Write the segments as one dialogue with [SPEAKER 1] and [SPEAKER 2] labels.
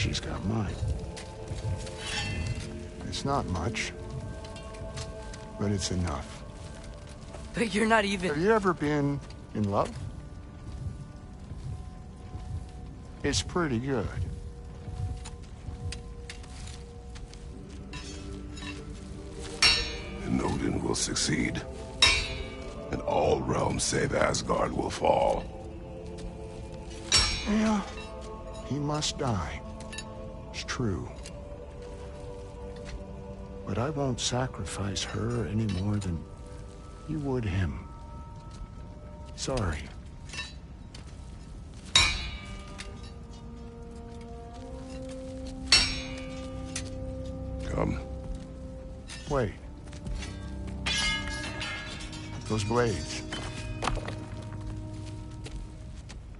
[SPEAKER 1] she's got mine. It's not much, but it's enough.
[SPEAKER 2] But you're not even...
[SPEAKER 1] Have you ever been in love? It's pretty good.
[SPEAKER 3] And Odin will succeed. And all realms save Asgard will fall.
[SPEAKER 1] Yeah, he must die. It's true. But I won't sacrifice her any more than you would him. Sorry.
[SPEAKER 3] Come.
[SPEAKER 1] Wait. Those blades.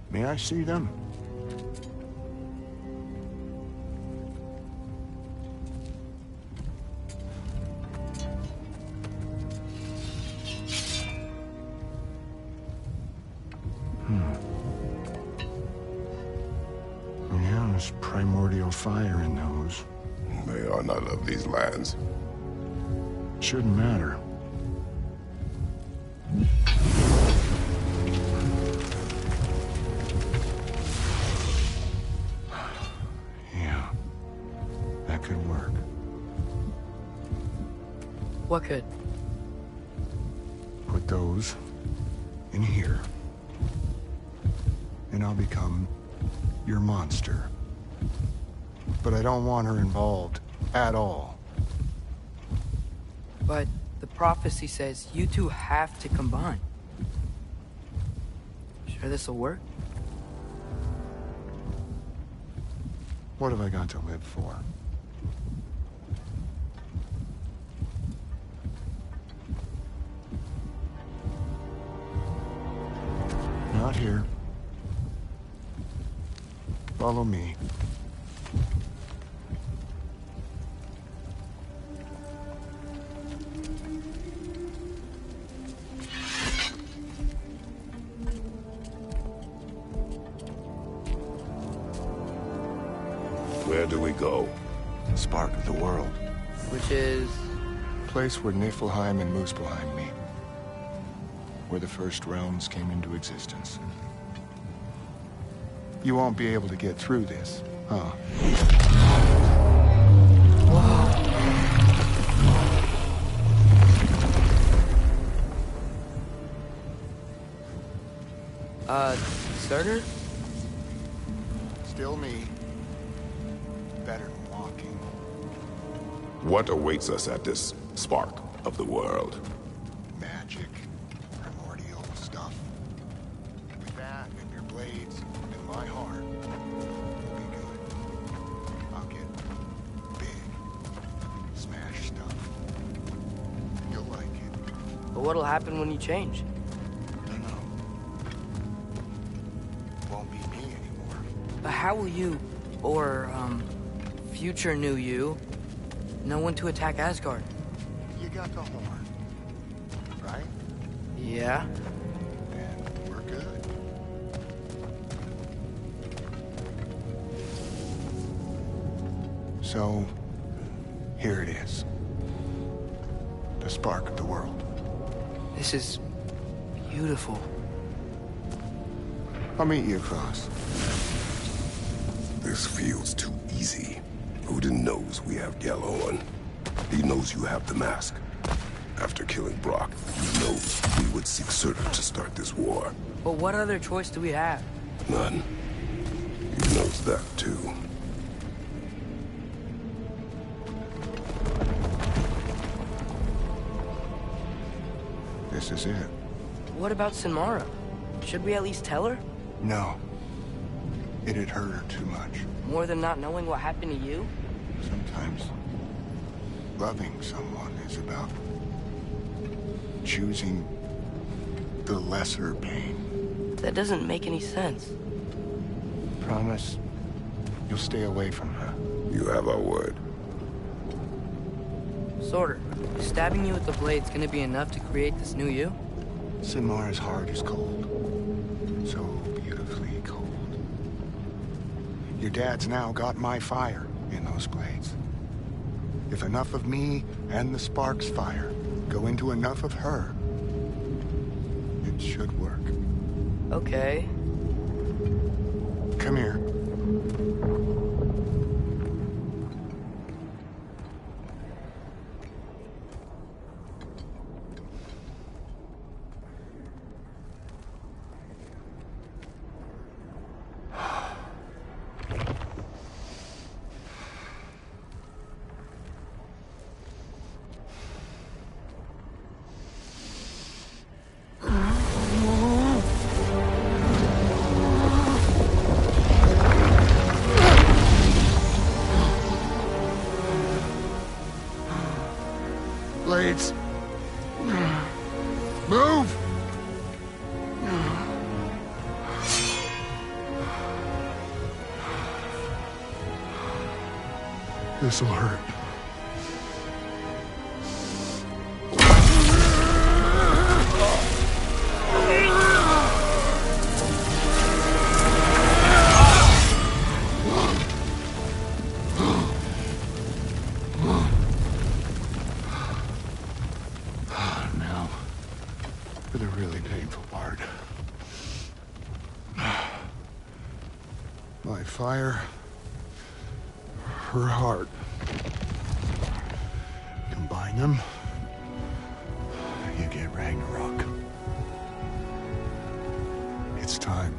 [SPEAKER 1] May I see them? Yeah, there's primordial fire in those.
[SPEAKER 3] They are not of these lands.
[SPEAKER 1] Shouldn't matter. Yeah, that could work.
[SPEAKER 2] What could?
[SPEAKER 1] Put those in here, and I'll become your monster. But I don't want her involved at all.
[SPEAKER 2] But the prophecy says you two have to combine. Sure this'll work?
[SPEAKER 1] What have I got to live for? Not here. Follow me.
[SPEAKER 3] Where do we go?
[SPEAKER 1] Spark of the world.
[SPEAKER 2] Which is...
[SPEAKER 1] Place where Niflheim and Muspelheim meet. Where the first realms came into existence. You won't be able to get through this, huh?
[SPEAKER 2] Surtur?
[SPEAKER 1] Still me. Better than walking.
[SPEAKER 3] What awaits us at this spark of the world?
[SPEAKER 1] Magic. Primordial stuff. With that and your blades and my heart, you'll be good. I'll get big. Smash stuff. You'll like it.
[SPEAKER 2] But what'll happen when you change?
[SPEAKER 1] I don't know. Won't be me anymore.
[SPEAKER 2] But how will you, or, future new you, know when to attack Asgard?
[SPEAKER 1] You got the horn, right?
[SPEAKER 2] Yeah?
[SPEAKER 1] Then we're good. So, here it is. The spark of the world.
[SPEAKER 2] This is beautiful.
[SPEAKER 1] I'll meet you across.
[SPEAKER 3] This feels too easy. Odin knows we have Gjallarhorn. He knows you have the mask. After killing Brock, he knows we would seek Surtur to start this war.
[SPEAKER 2] But what other choice do we have?
[SPEAKER 3] None. He knows that too.
[SPEAKER 1] This is it.
[SPEAKER 2] What about Sinmara? Should we at least tell her?
[SPEAKER 1] No. It'd hurt her too much.
[SPEAKER 2] More than not knowing what happened to you?
[SPEAKER 1] Sometimes loving someone is about choosing the lesser pain.
[SPEAKER 2] That doesn't make any sense.
[SPEAKER 1] Promise you'll stay away from her.
[SPEAKER 3] You have our word.
[SPEAKER 2] Sorter, stabbing you with the blade's gonna be enough to create this new you?
[SPEAKER 1] Sinmara's heart is cold. So beautifully cold. Your dad's now got my fire in those blades. If enough of me and the spark's fire go into enough of her, it should work.
[SPEAKER 2] Okay.
[SPEAKER 1] Come here. Blades. Move! This'll hurt. Now, for the really painful part. My fire, her heart. Combine them, you get Ragnarok. It's time.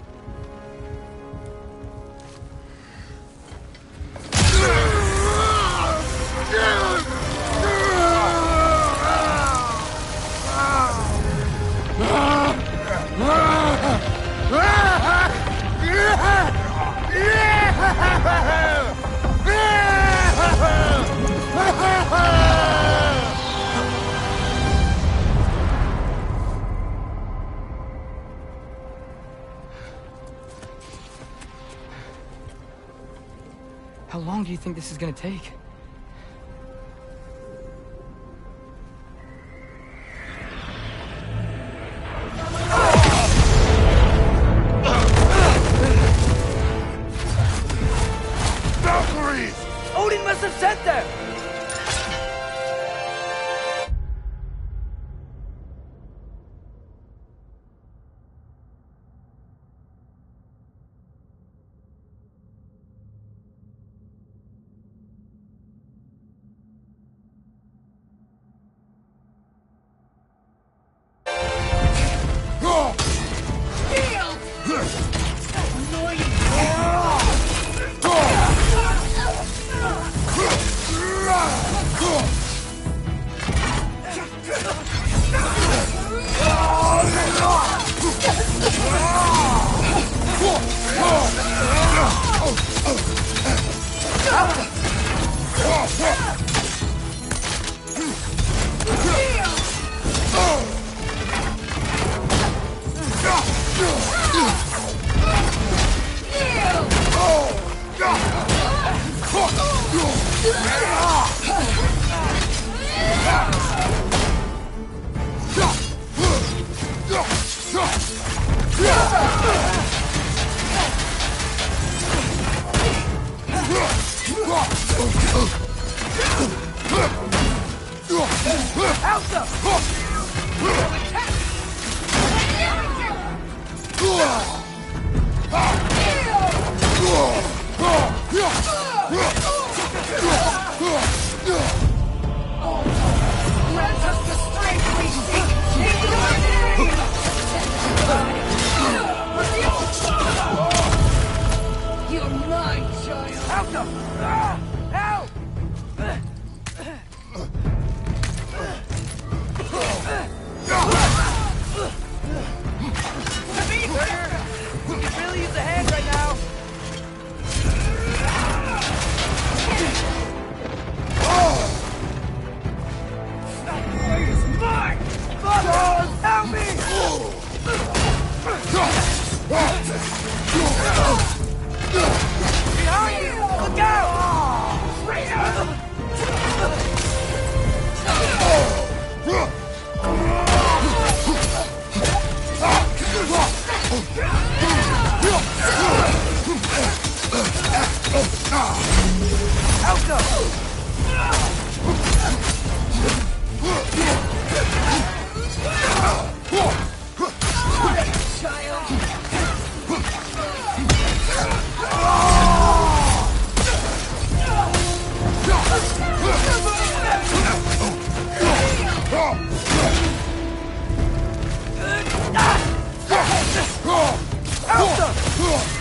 [SPEAKER 2] How long do you think this is gonna take?
[SPEAKER 1] Valkyries!
[SPEAKER 2] Odin must have sent them!
[SPEAKER 4] You're mine, child!
[SPEAKER 2] Help! You could really use a hand right now.
[SPEAKER 4] It's mine!
[SPEAKER 2] Father, help me! Behind you! Look out!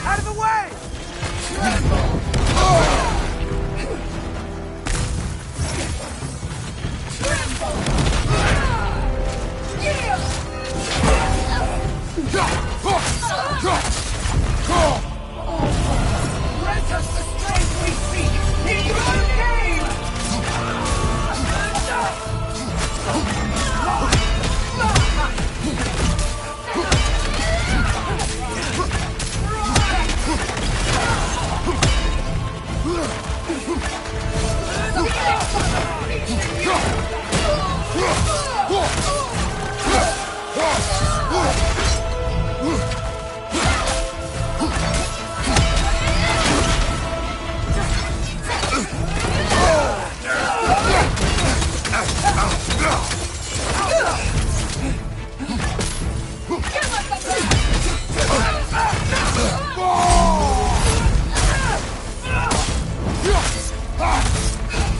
[SPEAKER 5] Out of the way!
[SPEAKER 4] Grant us the strength we seek in your name!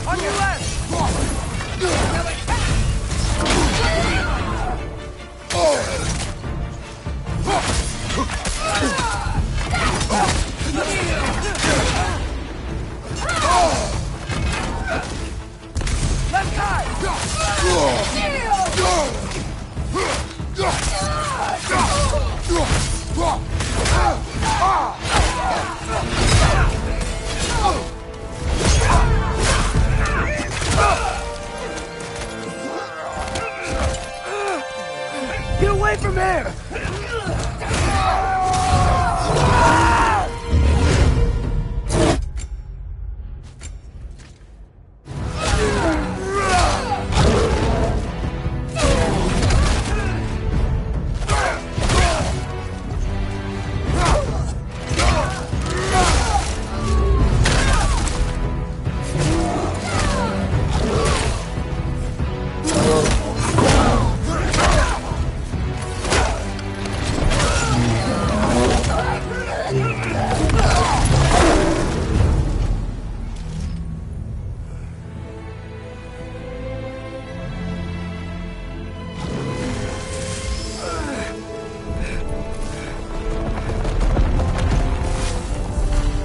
[SPEAKER 5] On your left! Left side! Get away from him!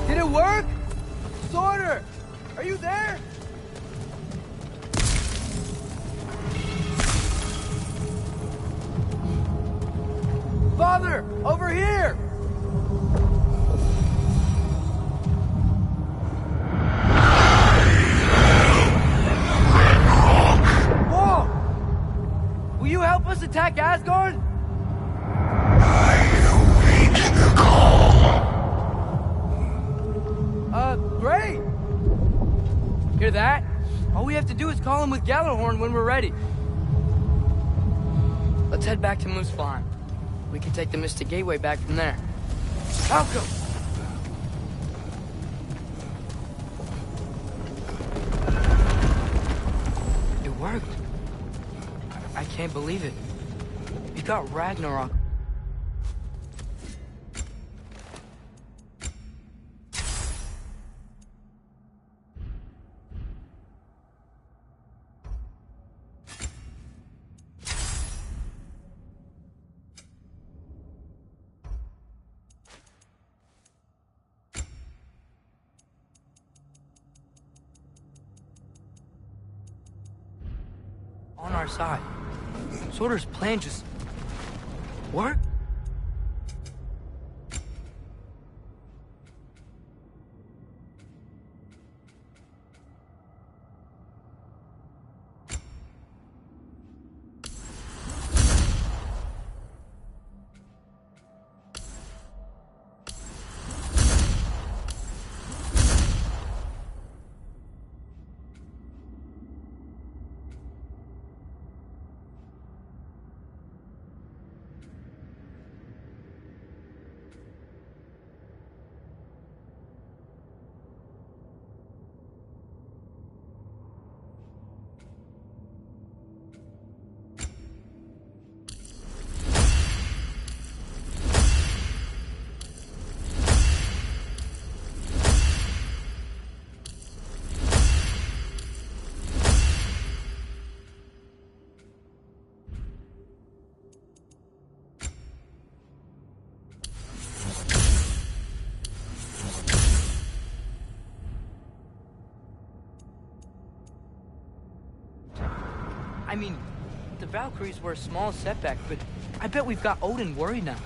[SPEAKER 5] Did it work? Sorter! Are you there? Father! Over here! Whoa! Will you help us attack Asgard? Great! Hear that? All we have to do is call him with Gjallarhorn when we're ready.
[SPEAKER 2] Let's head back to Muspelheim. We can take the Mystic Gateway back from there.
[SPEAKER 5] Malcolm!
[SPEAKER 2] It worked. I can't believe it. We got Ragnarok. On our side. Sorter's plan just worked. I mean, the Valkyries were a small setback, but I bet we've got Odin worried now.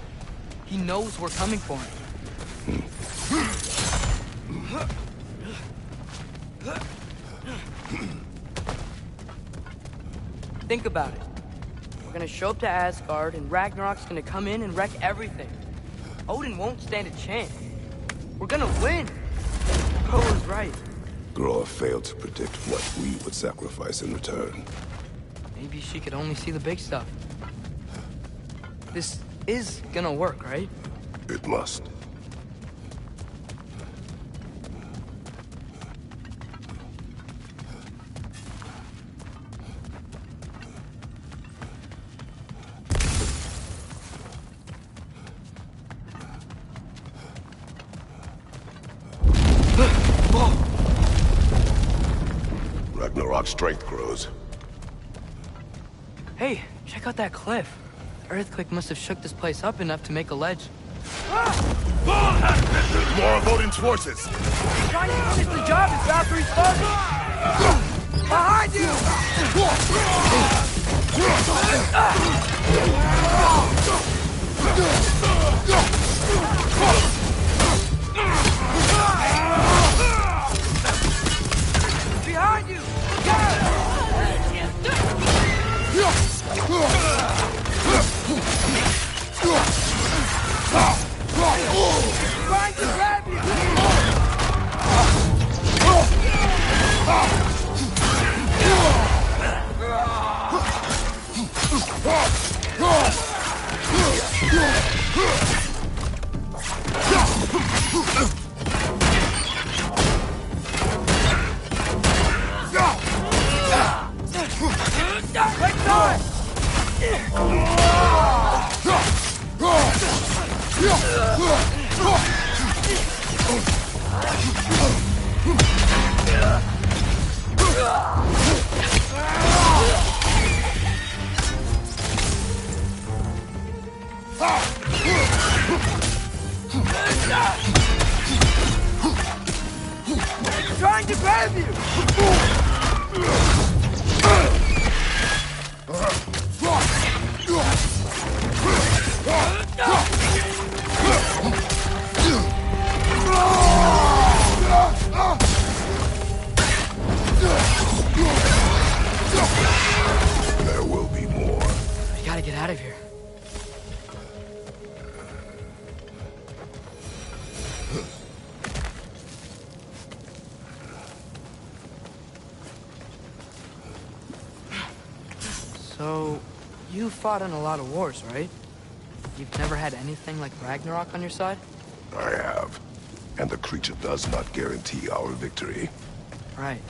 [SPEAKER 2] He knows we're coming for him. Think about it. We're gonna show up to Asgard, and Ragnarok's gonna come in and wreck everything. Odin won't stand a chance. We're gonna win. Thor was right.
[SPEAKER 3] Groa failed to predict what we would sacrifice in return.
[SPEAKER 2] Maybe she could only see the big stuff. This is gonna work, right?
[SPEAKER 3] It must. Ragnarok's strength grows.
[SPEAKER 2] Hey, check out that cliff. The earthquake must have shook this place up enough to make a ledge.
[SPEAKER 3] More of Odin's forces!
[SPEAKER 5] Trying to finish the job as Valkyrie's father! Behind you! Behind you! Trying to grab you! Right on! Trying to grab you!
[SPEAKER 3] There will be more.
[SPEAKER 2] We gotta get out of here. So, you fought in a lot of wars, right? You've never had anything like Ragnarok on your side?
[SPEAKER 3] I have. And the creature does not guarantee our victory.
[SPEAKER 2] Right.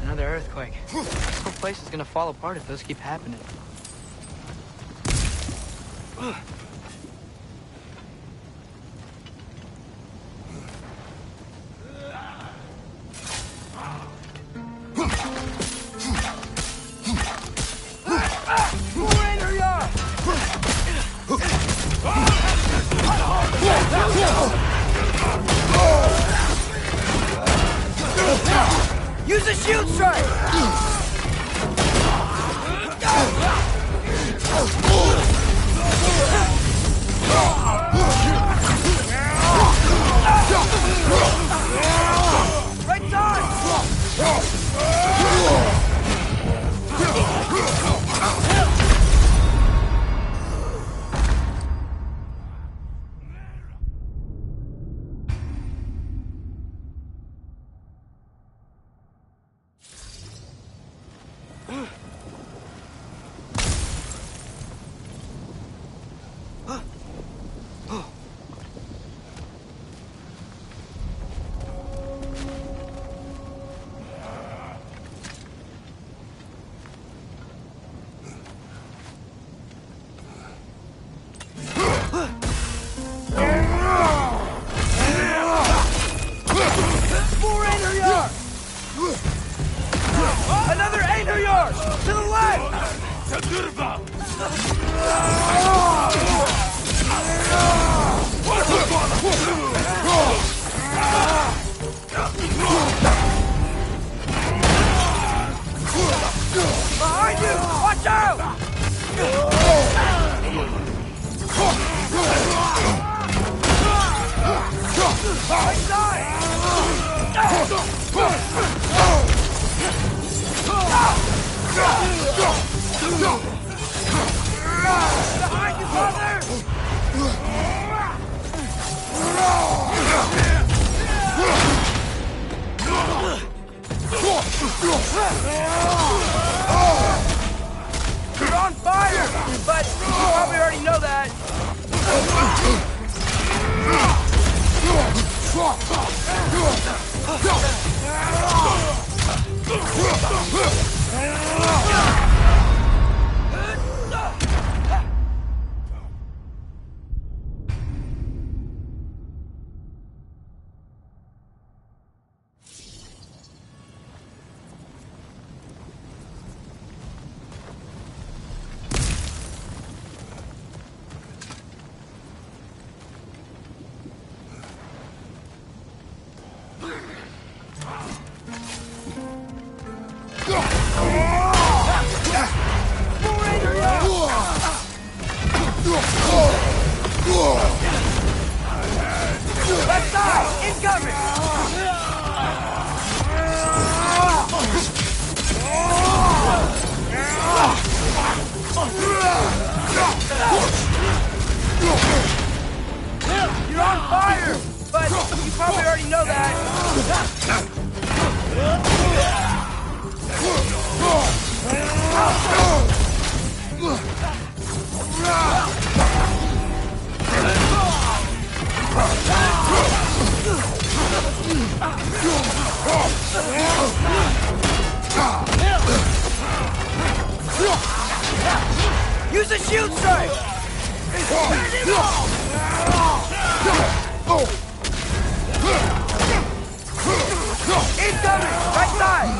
[SPEAKER 2] Another earthquake. This whole place is gonna fall apart if those keep happening.
[SPEAKER 5] Use a shield strike! Right time! Behind you! Watch out! Right side! Behind you, brother! You're on fire! But you probably already know that. Left side! Incoming! You're on fire! But you probably already know that. Use a shield strike! Incoming! Right side!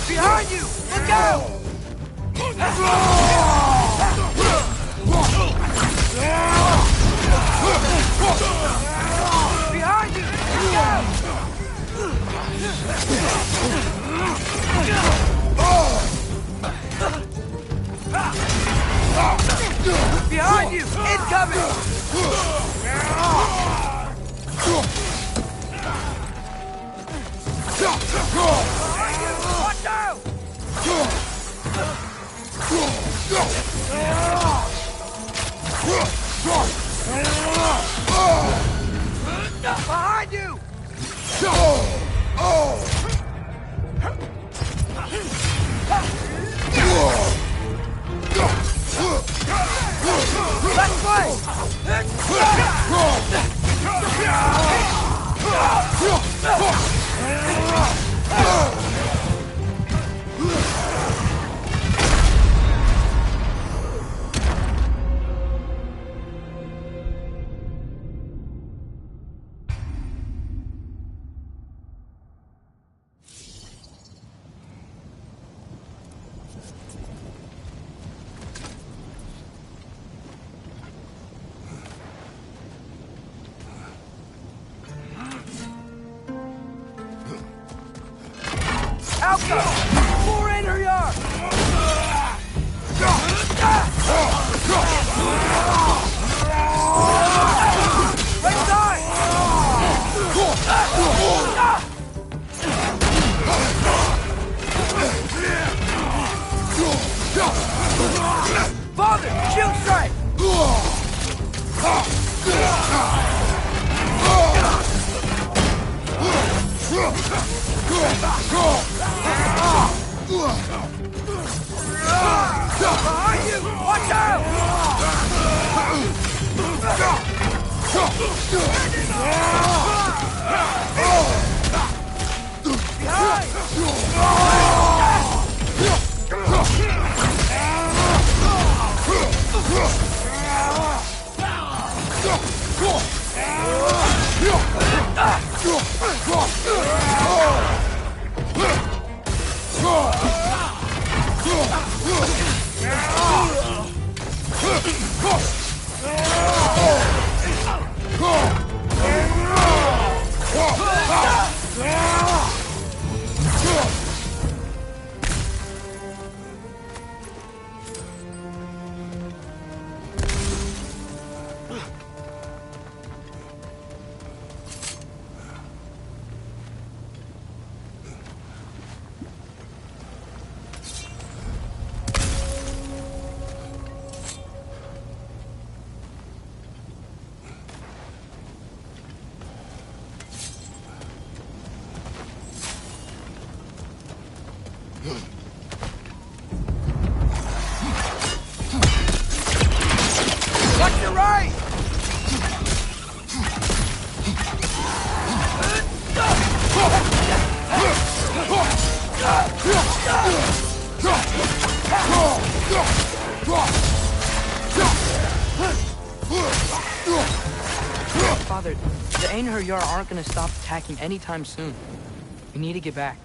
[SPEAKER 5] Behind you! Look out! Behind you! Look out! Behind you! Incoming! Watch out! Behind you! Let's play! Alpha! Forerunner yard! Right side! Father, shield strike! Behind you! Watch out! Watch your right!
[SPEAKER 2] Father, the Einherjar Yar aren't gonna stop attacking anytime soon. We need to get back.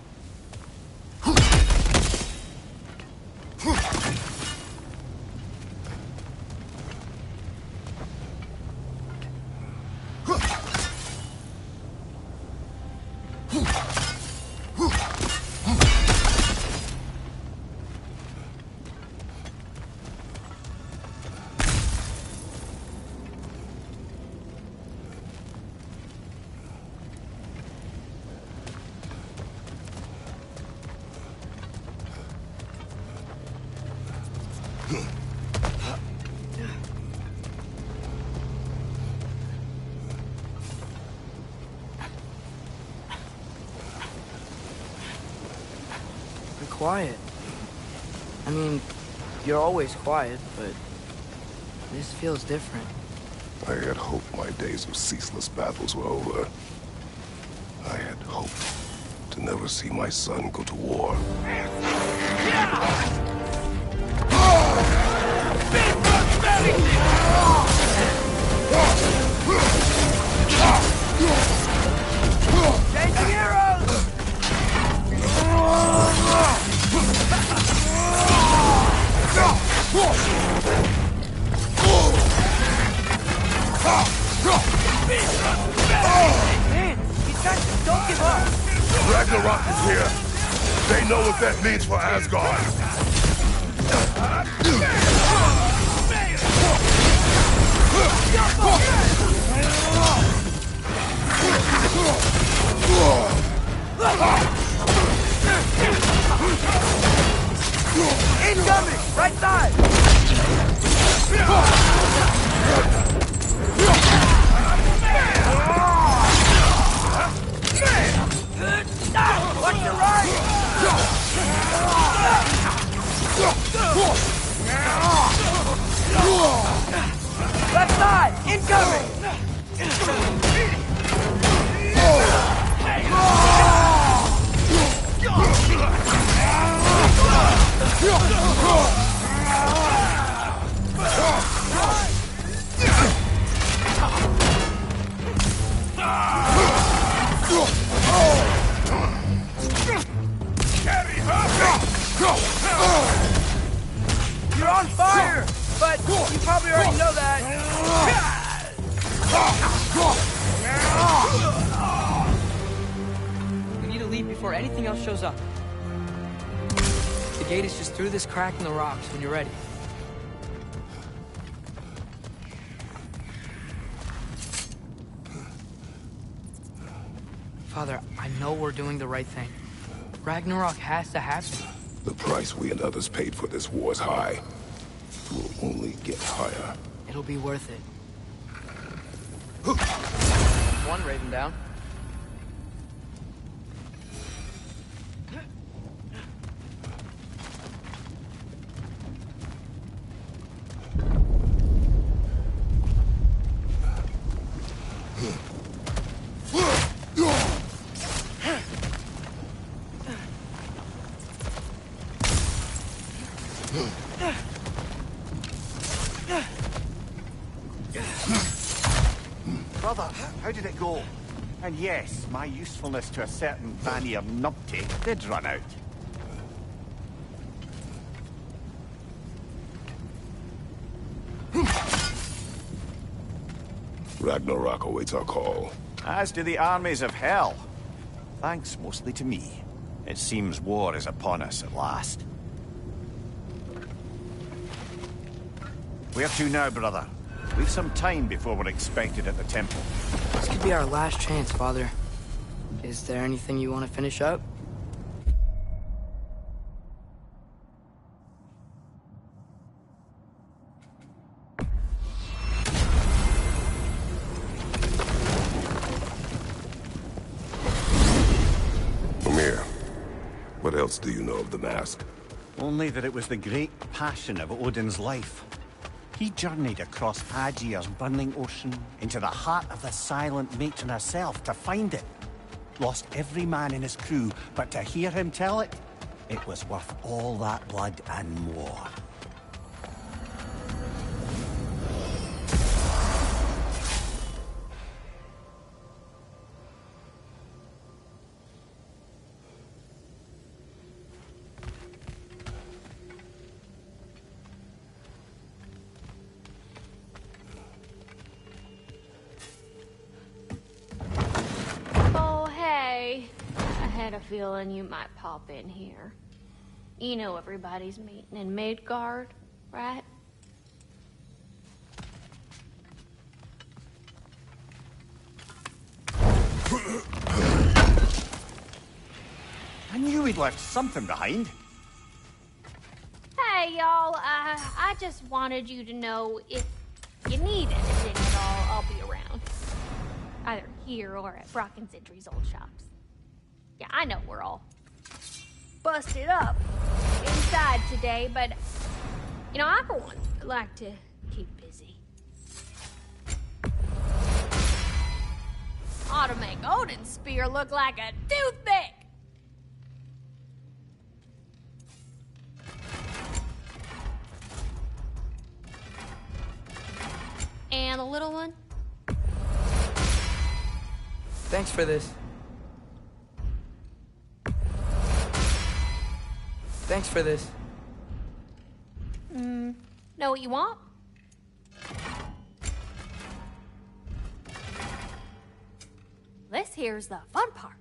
[SPEAKER 2] Be quiet. I mean, you're always quiet, but this feels different.
[SPEAKER 3] I had hoped my days of ceaseless battles were over. I had hoped to never see my son go to war.
[SPEAKER 5] Changing arrows! Man, he's got you. Don't give up.
[SPEAKER 3] Ragnarok is here. They know what that means for Asgard.
[SPEAKER 5] Incoming! Right side! Watch your right! Left side! Incoming! You're on fire! But you probably already know that.
[SPEAKER 2] We need to leave before anything else shows up. The gate is just through this crack in the rocks when you're ready. Father, I know we're doing the right thing. Ragnarok has to happen.
[SPEAKER 3] The price we and others paid for this war is high. will only get higher.
[SPEAKER 2] It'll be worth it. One Raven down.
[SPEAKER 6] Brother, how did it go? And yes, my usefulness to a certain Vanir numpty did run out.
[SPEAKER 3] Ragnarok awaits our call.
[SPEAKER 6] As do the armies of hell. Thanks mostly to me. It seems war is upon us at last. Where to now, brother? We've some time before we're expected at the temple.
[SPEAKER 2] This could be our last chance, Father. Is there anything you want to finish up?
[SPEAKER 3] Amir, what else do you know of the mask?
[SPEAKER 6] Only that it was the great passion of Odin's life. He journeyed across Aegir's burning ocean into the heart of the silent matron herself to find it. Lost every man in his crew, but to hear him tell it, it was worth all that blood and more.
[SPEAKER 7] I had a feeling you might pop in here. You know everybody's meeting in Midgard, right?
[SPEAKER 6] I knew he'd left something behind.
[SPEAKER 7] Hey, y'all, I just wanted you to know if you need anything at all, I'll be around. Either here or at Brock and Sentry's old shops. Yeah, I know we're all busted up inside today, but, you know, I for one like to keep busy. Ought to make Odin's spear look like a toothpick. And the little one?
[SPEAKER 2] Thanks for this. Thanks for this.
[SPEAKER 7] Know what you want? This here's the fun part.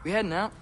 [SPEAKER 2] We heading out?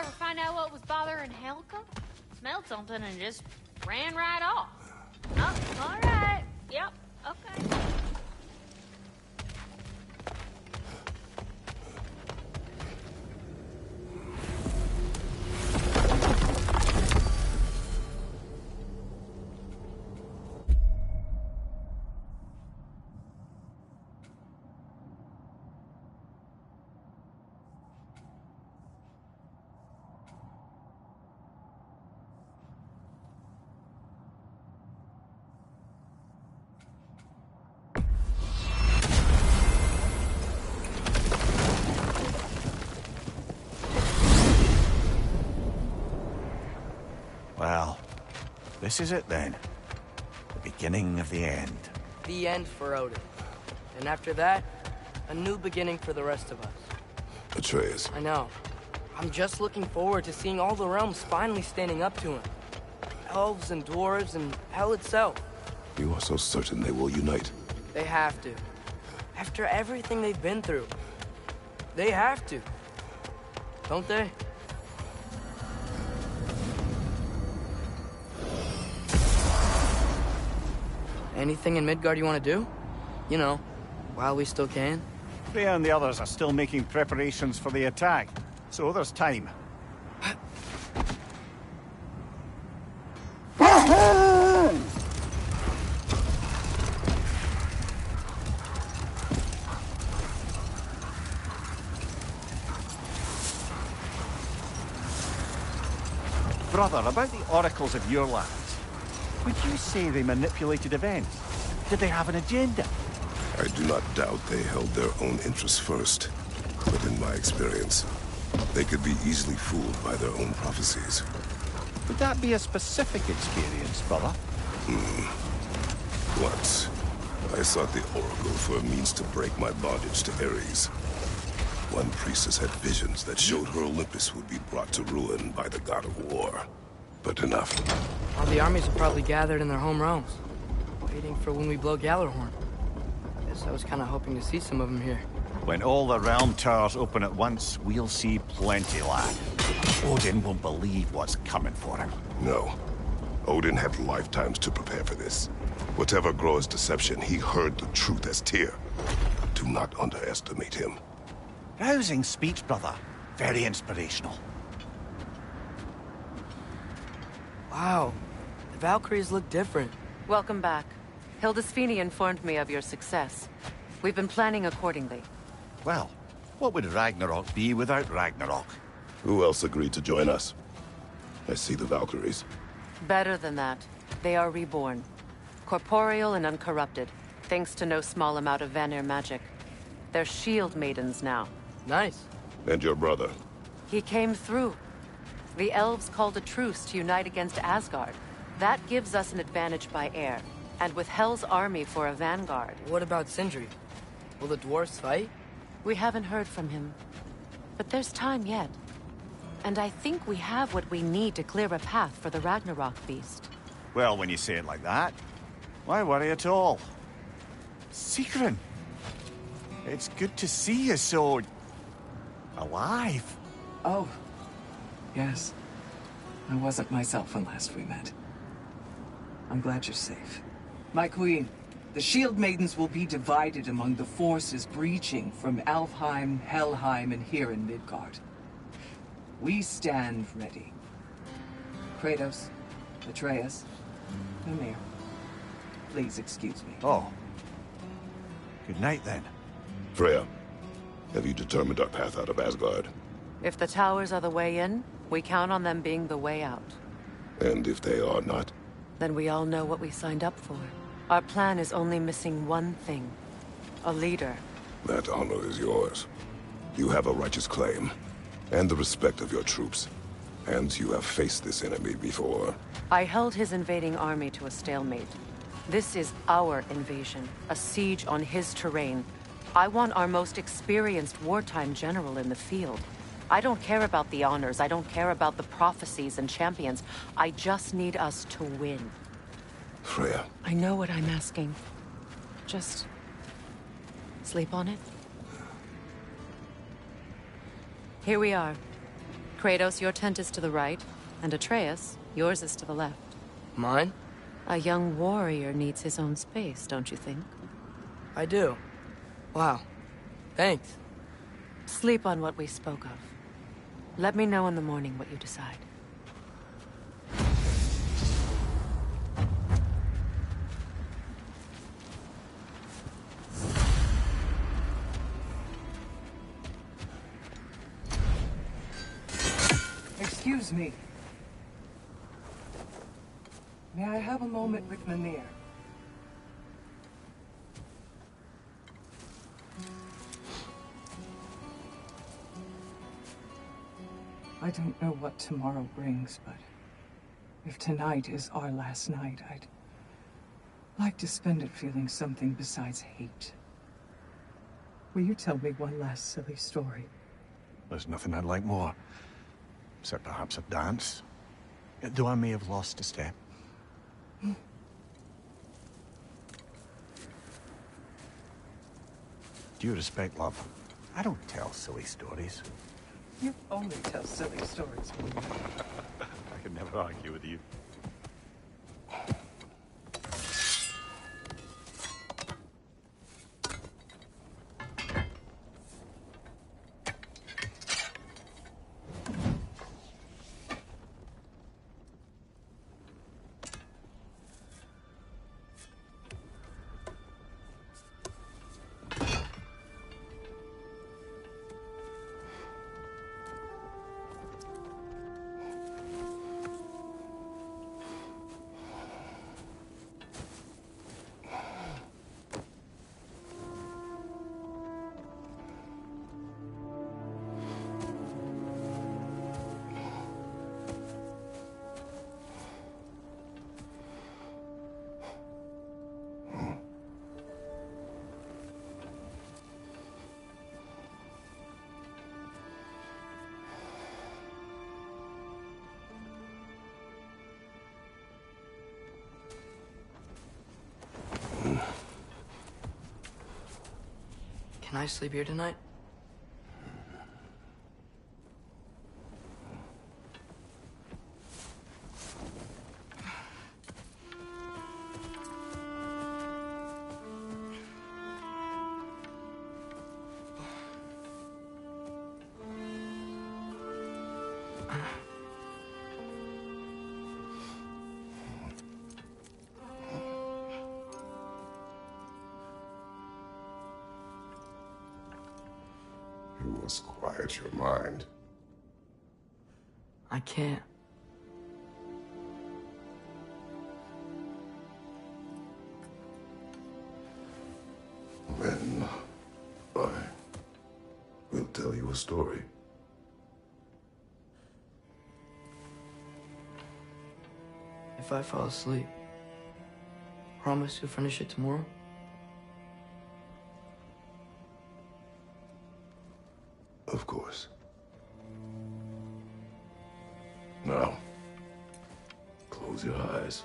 [SPEAKER 7] ever find out what was bothering Helga? Smelled something and just ran right off. Oh, alright. Yep, okay.
[SPEAKER 6] Well, this is it then. The beginning of the end.
[SPEAKER 2] The end for Odin. And after that, a new beginning for the rest of us.
[SPEAKER 3] Atreus.
[SPEAKER 2] I know. I'm just looking forward to seeing all the realms finally standing up to him. Elves and dwarves and hell itself.
[SPEAKER 3] You are so certain they will unite.
[SPEAKER 2] They have to. After everything they've been through. They have to. Don't they? Anything in Midgard you want to do? You know, while we still can.
[SPEAKER 6] Freya and the others are still making preparations for the attack, so there's time. Brother, about the oracles of your lands, would you say they manipulated events? Did they have an agenda?
[SPEAKER 3] I do not doubt they held their own interests first. But in my experience, they could be easily fooled by their own prophecies.
[SPEAKER 6] Would that be a specific experience, brother?
[SPEAKER 3] Once, I sought the Oracle for a means to break my bondage to Ares. One priestess had visions that showed her Olympus would be brought to ruin by the god of war. But enough.
[SPEAKER 2] All the armies are probably gathered in their home realms, waiting for when we blow Gjallarhorn. Guess I was kind of hoping to see some of them here.
[SPEAKER 6] When all the realm towers open at once, we'll see plenty, lad. Odin won't believe what's coming for him.
[SPEAKER 3] No. Odin had lifetimes to prepare for this. Whatever Groa's deception, he heard the truth as Tyr. Do not underestimate him.
[SPEAKER 6] Rousing speech, brother. Very inspirational.
[SPEAKER 2] Wow, the Valkyries look different.
[SPEAKER 8] Welcome back. Hildisfini informed me of your success. We've been planning accordingly.
[SPEAKER 6] Well, what would Ragnarok be without Ragnarok?
[SPEAKER 3] Who else agreed to join us? I see the Valkyries.
[SPEAKER 8] Better than that. They are reborn. Corporeal and uncorrupted, thanks to no small amount of Vanir magic. They're shield maidens now.
[SPEAKER 2] Nice.
[SPEAKER 3] And your brother.
[SPEAKER 8] He came through. The elves called a truce to unite against Asgard. That gives us an advantage by air, and with Hell's army for a vanguard.
[SPEAKER 2] What about Sindri? Will the dwarves fight?
[SPEAKER 8] We haven't heard from him. But there's time yet. And I think we have what we need to clear a path for the Ragnarok beast.
[SPEAKER 6] Well, when you say it like that, why worry at all? Sigrun! It's good to see you so... alive.
[SPEAKER 9] Oh, yes. I wasn't myself when last we met. I'm glad you're safe. My queen, the Shield Maidens will be divided among the forces breaching from Alfheim, Helheim, and here in Midgard. We stand ready. Kratos, Atreus, Mimir, please excuse me.
[SPEAKER 6] Oh. Good night, then.
[SPEAKER 3] Freya, have you determined our path out of Asgard?
[SPEAKER 8] If the towers are the way in, we count on them being the way out.
[SPEAKER 3] And if they are not?
[SPEAKER 8] Then we all know what we signed up for. Our plan is only missing one thing. A leader.
[SPEAKER 3] That honor is yours. You have a righteous claim, and the respect of your troops. And you have faced this enemy before.
[SPEAKER 8] I held his invading army to a stalemate. This is our invasion, a siege on his terrain. I want our most experienced wartime general in the field. I don't care about the honors, I don't care about the prophecies and champions. I just need us to win.
[SPEAKER 3] Freya.
[SPEAKER 8] I know what I'm asking. Just... sleep on it. Here we are. Kratos, your tent is to the right, and Atreus, yours is to the left.
[SPEAKER 2] Mine?
[SPEAKER 8] A young warrior needs his own space, don't you think?
[SPEAKER 2] I do. Wow. Thanks.
[SPEAKER 8] Sleep on what we spoke of. Let me know in the morning what you decide.
[SPEAKER 9] Excuse me. May I have a moment with Mimir? I don't know what tomorrow brings, but if tonight is our last night, I'd like to spend it feeling something besides hate. Will you tell me one last silly story?
[SPEAKER 6] There's nothing I'd like more. Except perhaps a dance. Though I may have lost a step. Due respect, love, I don't tell silly stories.
[SPEAKER 9] You only tell silly stories, William.
[SPEAKER 6] I could never argue with you.
[SPEAKER 2] Can I sleep here tonight?
[SPEAKER 3] You must quiet your mind.
[SPEAKER 2] I can't.
[SPEAKER 3] Then I will tell you a story.
[SPEAKER 2] If I fall asleep, promise you'll finish it tomorrow?
[SPEAKER 3] Of course. Now, close your eyes.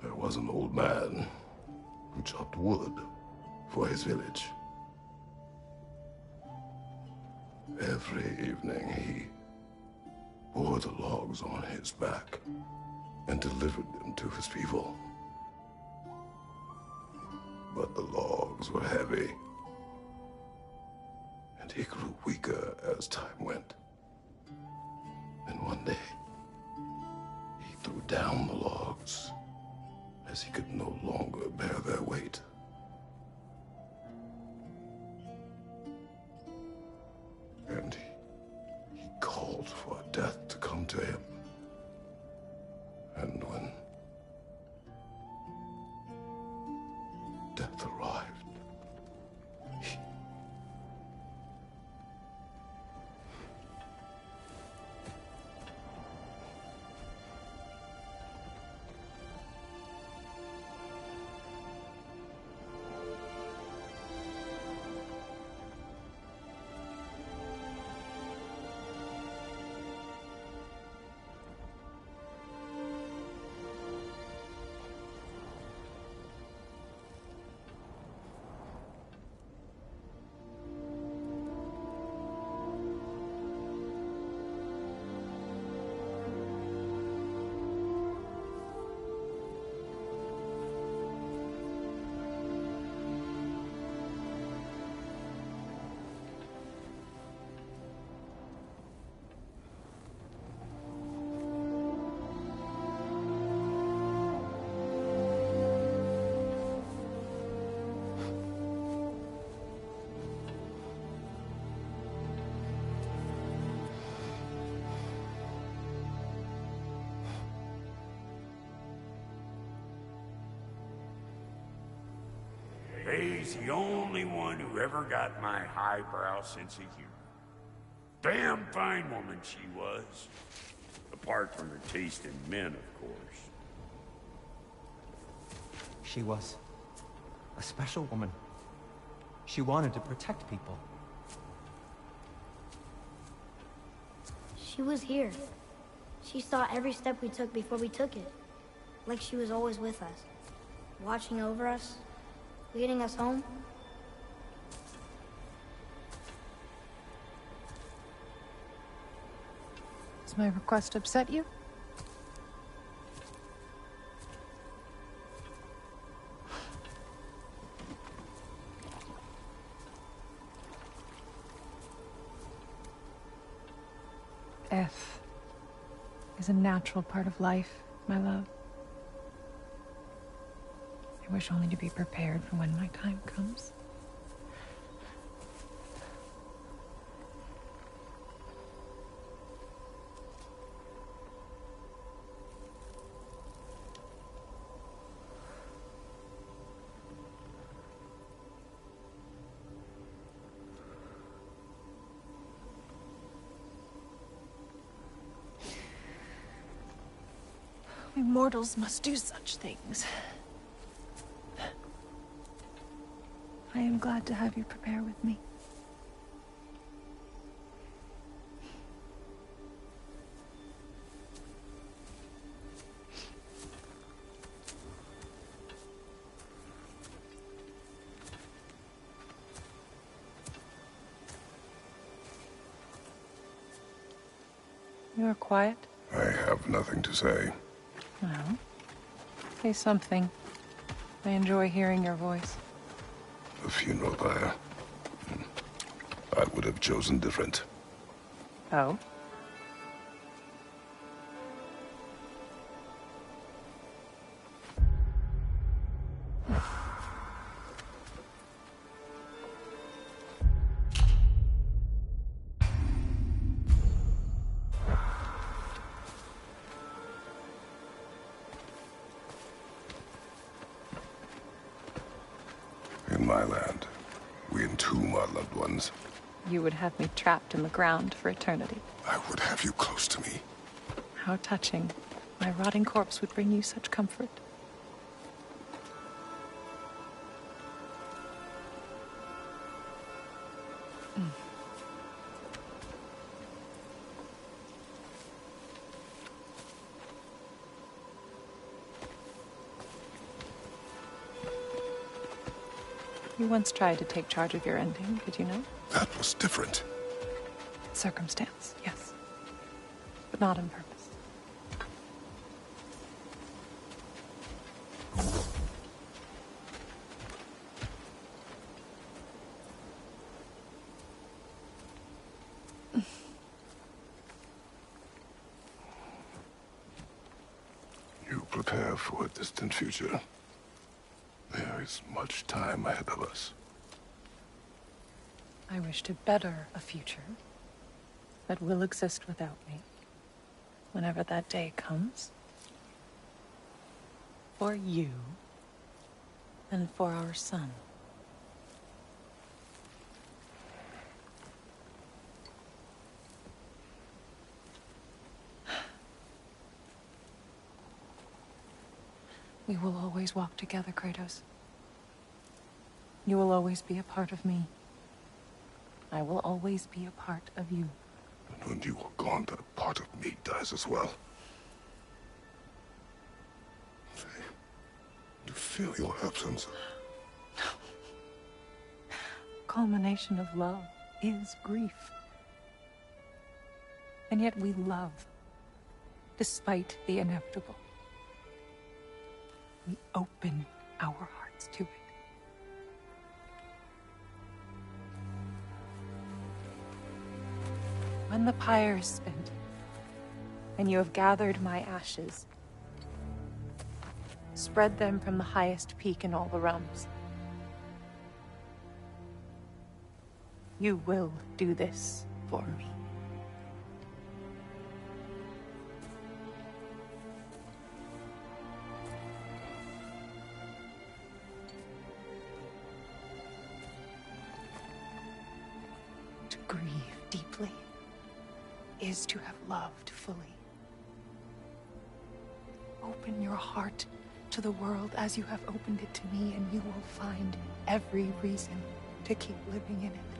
[SPEAKER 3] There was an old man who chopped wood for his village. Every evening he bore the logs on his back and delivered them to his people. But the logs were heavy, and he grew weaker as time went. And one day, he threw down the logs as he could no longer bear their weight. And he called for death to come to him. And when death arrived,
[SPEAKER 10] Faye's the only one who ever got my highbrow sense of humor. Damn fine woman she was. Apart from her taste in men, of course.
[SPEAKER 11] She was a special woman. She wanted to protect people.
[SPEAKER 12] She was here. She saw every step we took before we took it. Like she was always with us. Watching over us. Leading us home.
[SPEAKER 13] Does my request upset you? Death is a natural part of life, my love. I wish only to be prepared for when my time comes. We mortals must do such things. I am glad to have you prepare with me. You are quiet?
[SPEAKER 3] I have nothing to say.
[SPEAKER 13] Well, say something. I enjoy hearing your voice.
[SPEAKER 3] The funeral pyre. I would have chosen different.
[SPEAKER 13] Oh?
[SPEAKER 3] In my land, we entomb our loved ones.
[SPEAKER 13] You would have me trapped in the ground for eternity.
[SPEAKER 3] I would have you close to me.
[SPEAKER 13] How touching. My rotting corpse would bring you such comfort. You once tried to take charge of your ending, did you know?
[SPEAKER 3] That was different.
[SPEAKER 13] Circumstance, yes. But not on purpose.
[SPEAKER 3] You prepare for a distant future. There is much time ahead of us.
[SPEAKER 13] I wish to better a future that will exist without me, whenever that day comes. For you, and for our son. We will always walk together, Kratos. You will always be a part of me. I will always be a part of you.
[SPEAKER 3] And when you are gone, that part of me dies as well. You feel your absence.
[SPEAKER 13] Culmination of love is grief. And yet we love, despite the inevitable. We open our hearts to it. When the pyre is spent, and you have gathered my ashes, spread them from the highest peak in all the realms. You will do this for me. grieve deeply is to have loved fully. Open your heart to the world as you have opened it to me, and you will find every reason to keep living in it.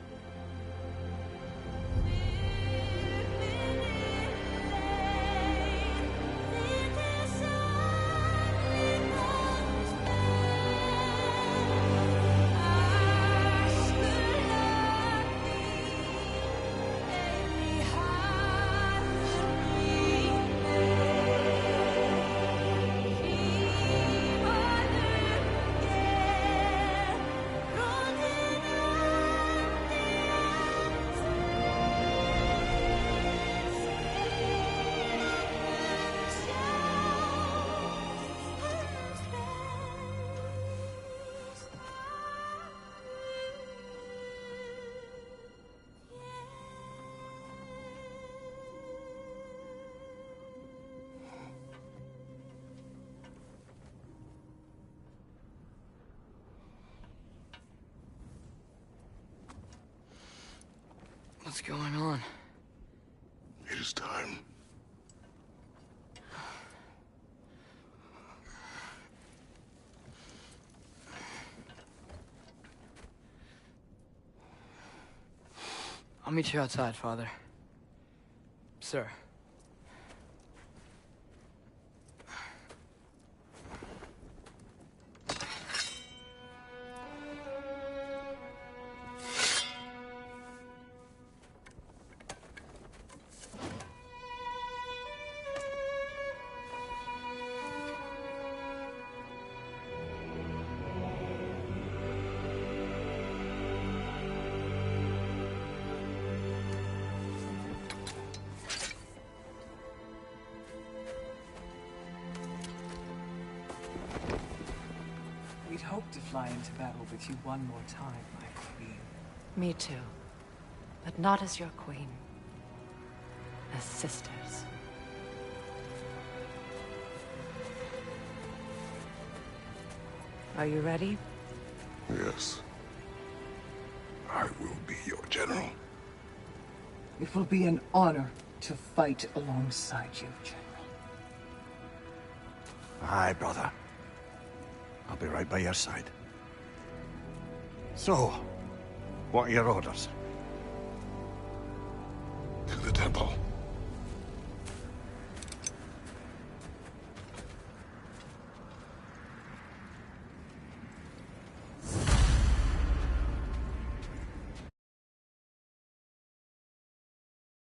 [SPEAKER 2] What's going on?
[SPEAKER 3] It is time.
[SPEAKER 2] I'll meet you outside, Father. Sir.
[SPEAKER 9] We'd hoped to fly into battle with you one more time, my queen.
[SPEAKER 8] Me too. But not as your queen. As sisters. Are you ready?
[SPEAKER 3] Yes. I will be your general.
[SPEAKER 9] It will be an honor to fight alongside you, General.
[SPEAKER 6] Aye, brother. I'll be right by your side. So, what are your orders?